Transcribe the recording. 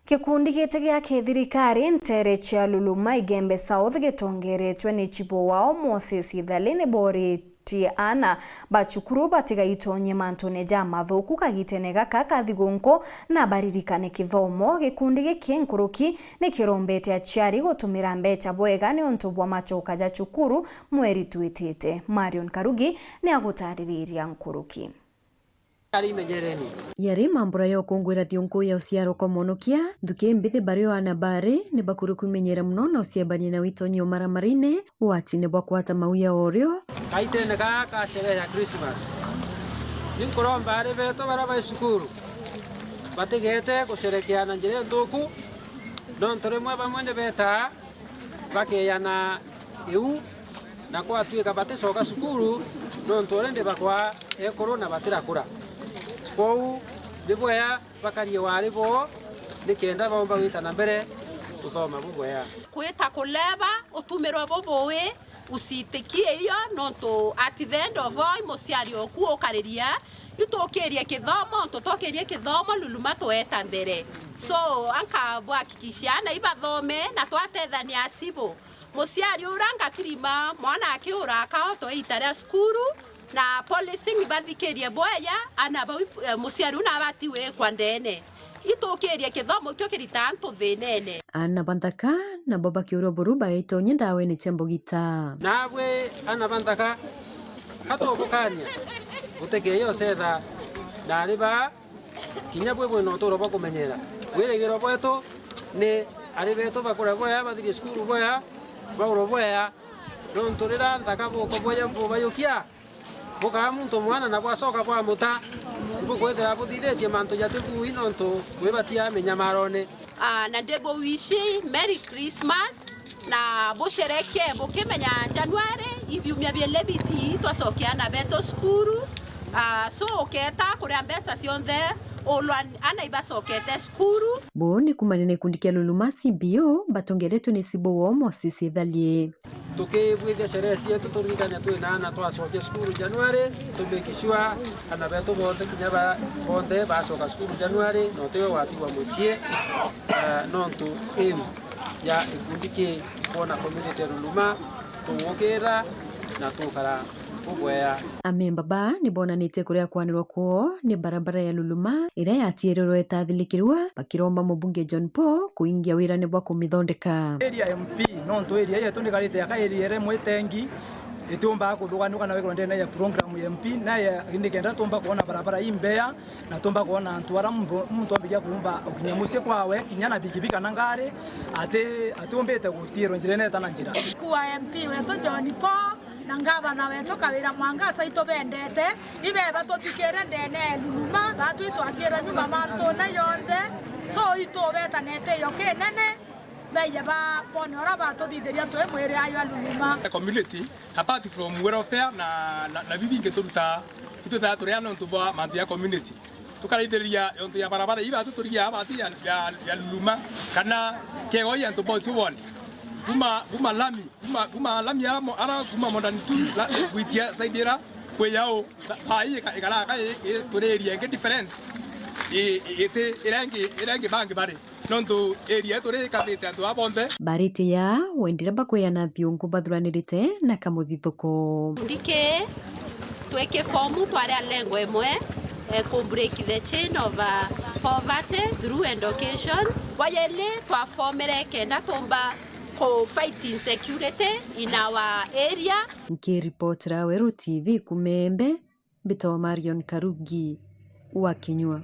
Gikundi gite gia thirikari ntere cha Luluma Igembe South gitongeretwe ni chibo wao Moses Ithalini borĩtie ana bachukuru batigaĩtonye mantune ja mathuku kagitene gaka kathigunko na baririkane kithomo. Gikundi giki nkuruki ni kirombete aciari gutumira mbeca bwega ni untu bwa machoka ja chukuru mweri twitite. Marion Karugi ni agutaririria nkuruki. Yari mambura yo kongwera thionko ya uciaro komonokia nduke mbithi bario ana bare ni bakuru kumenyera muno no ciebani na witonyo maramarine watine bwa kwata mauya orio kaitene ka sherehe ya Christmas ni kuromba ari beto baraba isukuru batigete kusherekeana njire nduku non tore mwa bamwe beta bakeyana eu na kwa tuika batesoka sukuru non tore nde bakwa e corona batira kura kou ndibwea bakarie wari bo nikenda bomba witana mbere uthoma bubwea kwita kuleba utumirwa bobowe usitikie iyo nonto at the end of all mosiari oku okariria itukiria kithomo tutokiria kithomo Luluma tweta mbere so anka bwakikishana ibathome na twatethania asibo mosiari uranga trima mwana akiura kaoto itara skuru na policing bathikerie boya ana musiari una batiwe kwa ndene itukirie kithomo kyo kiritantu thinene ana bandaka na baba kiuro buruba itonye ndawe ni chembo gita nawe ana bandaka katobukania utegeyo setha na riba kinya bwe no toro bakumenyera wiregero bwetu ni ari beto bakora boya bathiri skuru boya bauro boya no nturira ndaka boko boya bobayukia boka muntu mwana na bwasoka bwa muta bukwethera buthithetie mantu yatiku inonto webatia menyamarone na ndebo wishi Merry Christmas na boshereke bokemenya January ibiumya bielebiti twasokiana beto skuru so keta kuria mbesa cionthe olwan ana ibasokete skuru boni kumanene kundikia Luluma CBO batongeretu ni sibo wo Moses Ithalini tukibwithia sherehe cietu turikane twinana twacokia skuru January tumikishwa ana beto bonde kinya bonde bacoka skuru January no tewe watigwa muchie nontu ya ikundiki bona community Luluma tuwokera na tukara ubwea amemba ba ni bonanite kuria kwanirwa kuo ni barabara ya Luluma ira yatiererwo etathirikirwa bakiromba mubunge John Paul kuingia wira ni bwa kumithondeka area MP nonto area yetu ni karite ya area mwetengi itumba kuduganuka na weko ndene ya program ya MP na ya ndikenda tumba kuona barabara imbea na tumba kuona antwara mtu ambiya kumba kunyamusie kwawe kinyana bikibika na ngari atumbete gutiro njirene tana njira kuwa MP wetu John Paul na ngavana wetu kawira mwangasa itobendete ibeba totikere ndene Luluma batu itwakira nyuma manto na yonde so itobeta nete yokenene baya ba ponora batu dideria to emwere ayo Luluma community apart from welfare na bibinge turuta ituta turiano ntubwa mantu ya community tukaraiteria yonto ya barabara iba tuturia abati ya Luluma kana kego ya ntubwa siwoni Buma lami ya ara kuma modern tu la witia saidira kwe yao pai ekara ka area ke different ete irangi bangi bare nonto area tore kabete ando abonde barite ya wendira bakwe na thiongo bathuranirite na kamuthithoko ndike tweke formu tware lengo emwe to break the chain of poverty through education wayele twa formere kenda tomba fighting security in our area. Nkiripotera Weru TV kumembe Bito Marion Karugi wa Kinyua.